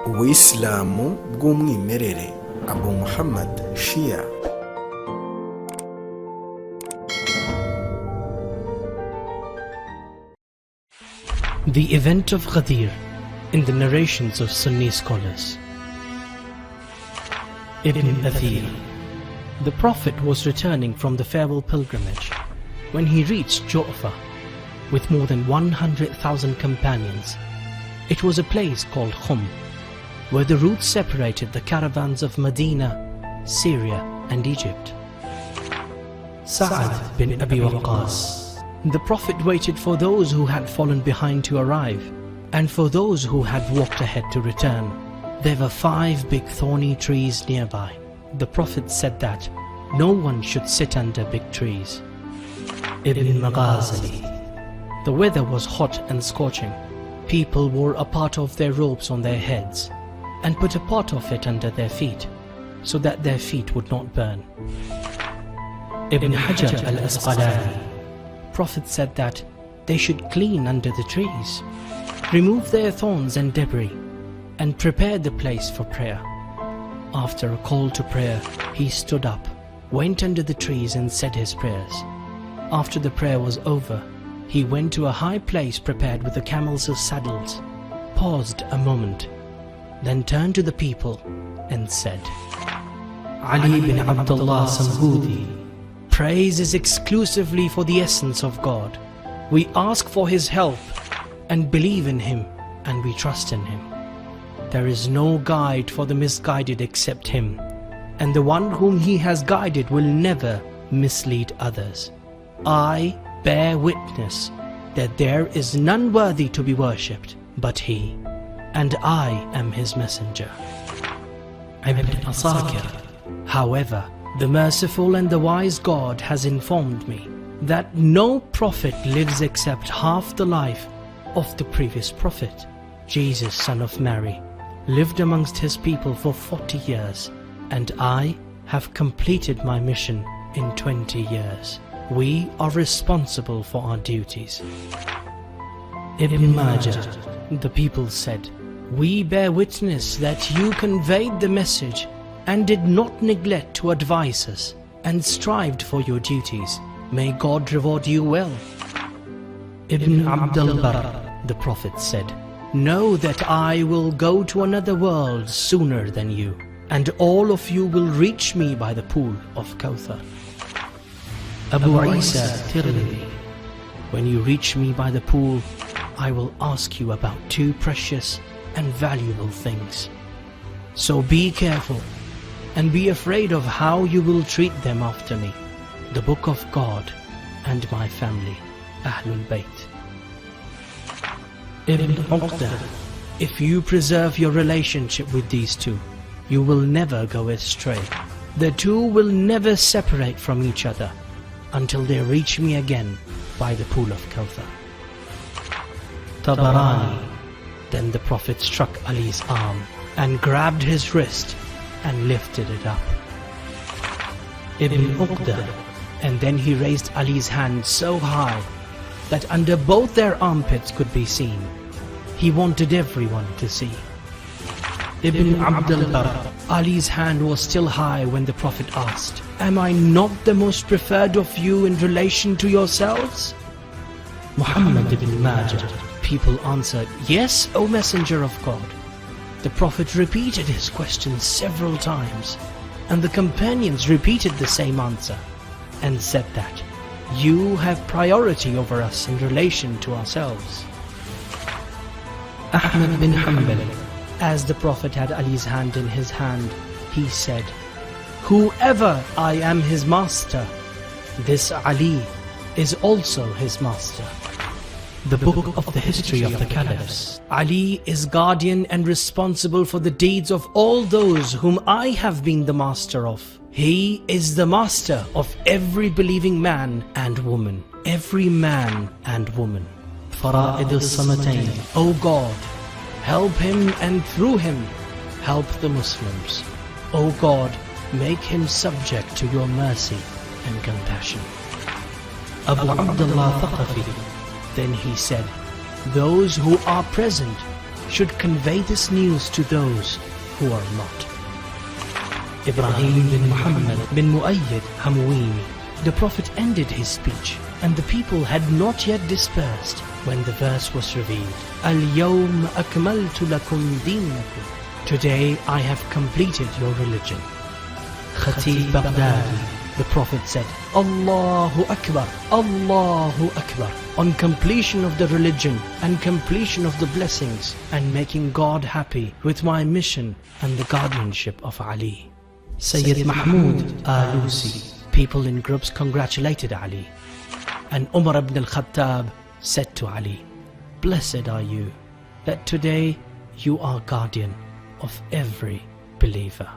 Ubuislamu bw'umwimerere Abu Muhammad Shia. The event of Ghadir in the narrations of Sunni scholars. Ibn Athir. The Prophet was returning from the farewell pilgrimage when he reached Ju'fa with more than 100,000 companions. It was a place called Khum, where the route separated the caravans of Medina, Syria and Egypt. Sa'ad bin Abi Waqqas. The Prophet waited for those who had fallen behind to arrive, and for those who had walked ahead to return. There were 5 big thorny trees nearby. The Prophet said that no one should sit under big trees. Ibn Maghazali. The weather was hot and scorching. People wore a part of their robes on their heads and put a part of it under their feet so that their feet would not burn. Ibn Hajar al-Asqalani. Prophet said that they should clean under the trees, remove their thorns and debris, and prepare the place for prayer. After a call to prayer, he stood up, went under the trees and said his prayers. After the prayer was over, he went to a high place prepared with the camels' saddles, paused a moment, then turned to the people and said, Ali bin Abdullah Samhudi, praise is exclusively for the essence of God. We ask for His help and believe in Him, and we trust in Him. There is no guide for the misguided except Him, and the one whom He has guided will never mislead others. I bear witness that there is none worthy to be worshipped but He, and I am His messenger. Ibn Asakir. However, the merciful and the wise God has informed me that no prophet lives except half the life of the previous prophet. Jesus, son of Mary, lived amongst his people for 40 years, and I have completed my mission in 20 years. We are responsible for our duties. Ibn Majah. The people said, we bear witness that you conveyed the message and did not neglect to advise us and strived for your duties. May God reward you well. Ibn Abdul Barr. The Prophet said, know that I will go to another world sooner than you, and all of you will reach me by the pool of Kawthar. Abu Isa Tirmidhi. When you reach me by the pool, I will ask you about 2 precious and valuable things. So be careful and be afraid of how you will treat them after me, the Book of God and my family, Ahlul Bayt. Ibn Uqdah. If you preserve your relationship with these 2, you will never go astray. The 2 will never separate from each other until they reach me again by the pool of Kawthar. Tabarani. Then the Prophet struck Ali's arm and grabbed his wrist and lifted it up. Ibn Uqdah. And then he raised Ali's hand so high that under both their armpits could be seen. He wanted everyone to see. Ibn Abdul Barr. Ali's hand was still high when the Prophet asked, am I not the most preferred of you in relation to yourselves? Muhammad ibn Majah. People answered, yes, O Messenger of God. The Prophet repeated his question several times, and the companions repeated the same answer and said that, you have priority over us in relation to ourselves. Ahmad bin Hanbal. As the Prophet had Ali's hand in his hand, he said, whoever I am his master, this Ali is also his master. The book of the history of the Caliphs. Ali is guardian and responsible for the deeds of all those whom I have been the master of. He is the master of every believing man and woman. Every man and woman. Fara'id al-Samatayn. O God, help him and through him help the Muslims. O God, make him subject to your mercy and compassion. Abu Abdullah Thaqafi. Then he said, those who are present should convey this news to those who are not. Ibrahim bin Muhammad bin Muayyid Hamwini. The Prophet ended his speech, and the people had not yet dispersed when the verse was revealed. Al-yawm akmaltu lakum dinakum. Today I have completed your religion. Khatib Baghdadi, the Prophet said, Allahu Akbar, Allahu Akbar, on completion of the religion and completion of the blessings and making God happy with my mission and the guardianship of Ali. Sayyid Mahmud Alusi. People in groups congratulated Ali, and Umar ibn al-Khattab said to Ali, Blessed are you that today you are guardian of every believer.